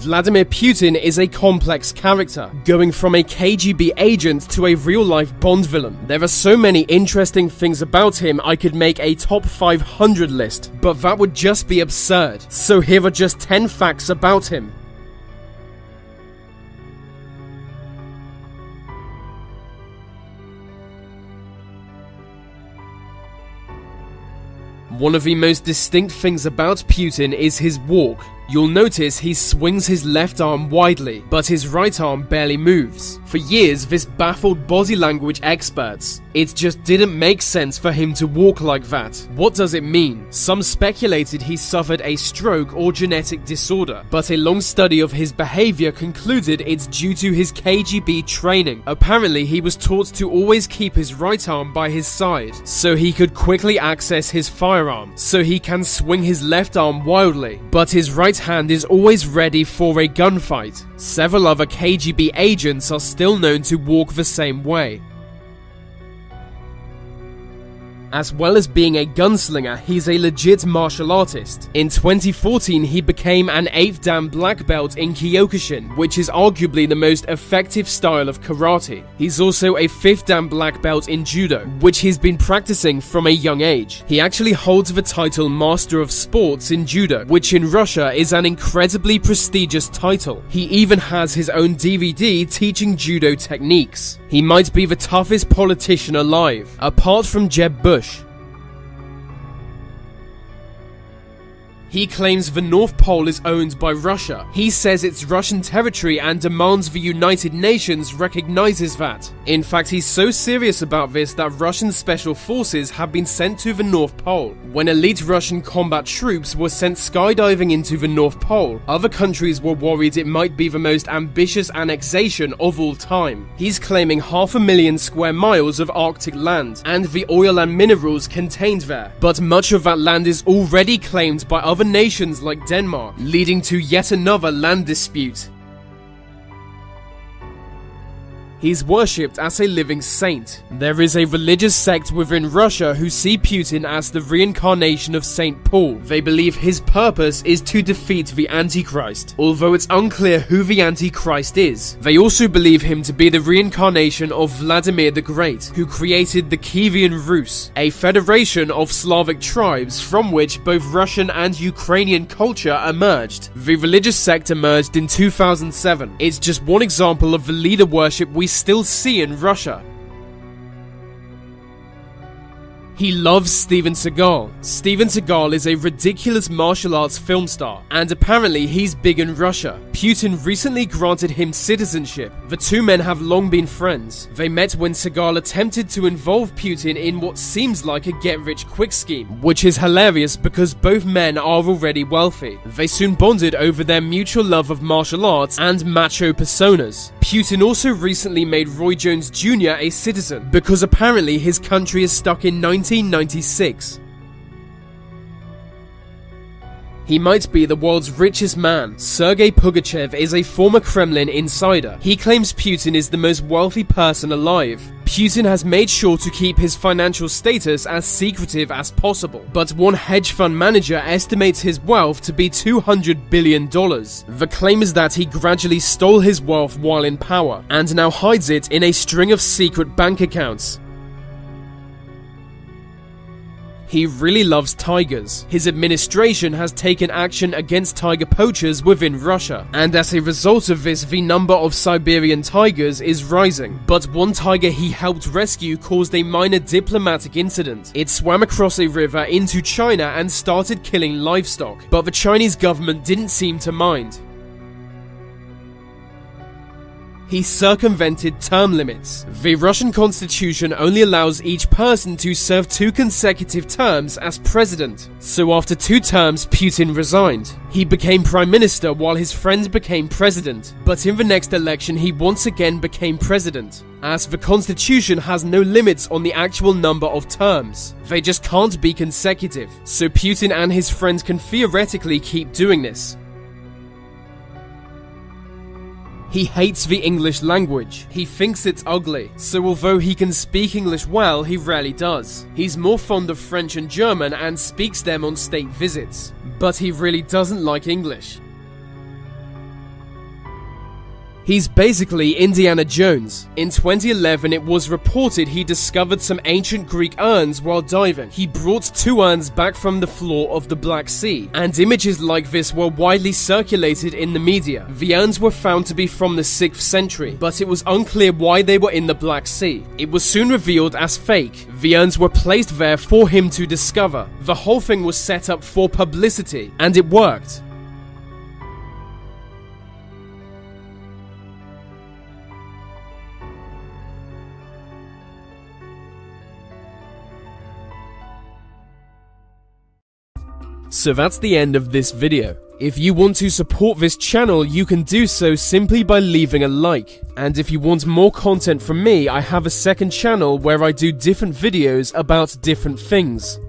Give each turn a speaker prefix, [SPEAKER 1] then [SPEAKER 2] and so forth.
[SPEAKER 1] Vladimir Putin is a complex character, going from a KGB agent to a real-life Bond villain. There are so many interesting things about him I could make a top 500 list, but that would just be absurd. So here are just 10 facts about him. One of the most distinct things about Putin is his walk. You'll notice he swings his left arm widely, but his right arm barely moves. For years, this baffled body language experts. It just didn't make sense for him to walk like that. What does it mean? Some speculated he suffered a stroke or genetic disorder, but a long study of his behavior concluded it's due to his KGB training. Apparently, he was taught to always keep his right arm by his side, so he could quickly access his firearm, so he can swing his left arm wildly, but his right hand is always ready for a gunfight. Several other KGB agents are still known to walk the same way. As well as being a gunslinger, he's a legit martial artist. In 2014, he became an 8th Dan black belt in Kyokushin, which is arguably the most effective style of karate. He's also a 5th Dan black belt in judo, which he's been practicing from a young age. He actually holds the title Master of Sports in judo, which in Russia is an incredibly prestigious title. He even has his own DVD teaching judo techniques. He might be the toughest politician alive, apart from Jeb Bush. He claims the North Pole is owned by Russia. He says it's Russian territory and demands the United Nations recognizes that. In fact, he's so serious about this that Russian special forces have been sent to the North Pole. When elite Russian combat troops were sent skydiving into the North Pole, other countries were worried it might be the most ambitious annexation of all time. He's claiming 500,000 square miles of Arctic land and the oil and minerals contained there. But much of that land is already claimed by other nations like Denmark, leading to yet another land dispute. He's worshipped as a living saint. There is a religious sect within Russia who see Putin as the reincarnation of Saint Paul. They believe his purpose is to defeat the Antichrist, although it's unclear who the Antichrist is. They also believe him to be the reincarnation of Vladimir the Great, who created the Kievan Rus, a federation of Slavic tribes from which both Russian and Ukrainian culture emerged. The religious sect emerged in 2007. It's just one example of the leader worship we still see in Russia. He loves Steven Seagal. Steven Seagal is a ridiculous martial arts film star, and apparently he's big in Russia. Putin recently granted him citizenship. The two men have long been friends. They met when Seagal attempted to involve Putin in what seems like a get-rich-quick scheme, which is hilarious because both men are already wealthy. They soon bonded over their mutual love of martial arts and macho personas. Putin also recently made Roy Jones Jr. a citizen, because apparently his country is stuck in 1996. He might be the world's richest man. Sergei Pugachev is a former Kremlin insider. He claims Putin is the most wealthy person alive. Putin has made sure to keep his financial status as secretive as possible, but one hedge fund manager estimates his wealth to be $200 billion. The claim is that he gradually stole his wealth while in power, and now hides it in a string of secret bank accounts. He really loves tigers. His administration has taken action against tiger poachers within Russia, and as a result of this, the number of Siberian tigers is rising. But one tiger he helped rescue caused a minor diplomatic incident. It swam across a river into China and started killing livestock, but the Chinese government didn't seem to mind. He circumvented term limits. The Russian constitution only allows each person to serve 2 consecutive terms as president. So after 2 terms, Putin resigned. He became prime minister while his friend became president. But in the next election, he once again became president, as the constitution has no limits on the actual number of terms. They just can't be consecutive. So Putin and his friends can theoretically keep doing this. He hates the English language. He thinks it's ugly, so although he can speak English well, he rarely does. He's more fond of French and German and speaks them on state visits, but he really doesn't like English. He's basically Indiana Jones. In 2011, it was reported he discovered some ancient Greek urns while diving. He brought 2 urns back from the floor of the Black Sea, and images like this were widely circulated in the media. The urns were found to be from the 6th century, but it was unclear why they were in the Black Sea. It was soon revealed as fake. The urns were placed there for him to discover. The whole thing was set up for publicity, and it worked. So that's the end of this video. If you want to support this channel, you can do so simply by leaving a like. And if you want more content from me, I have a second channel where I do different videos about different things.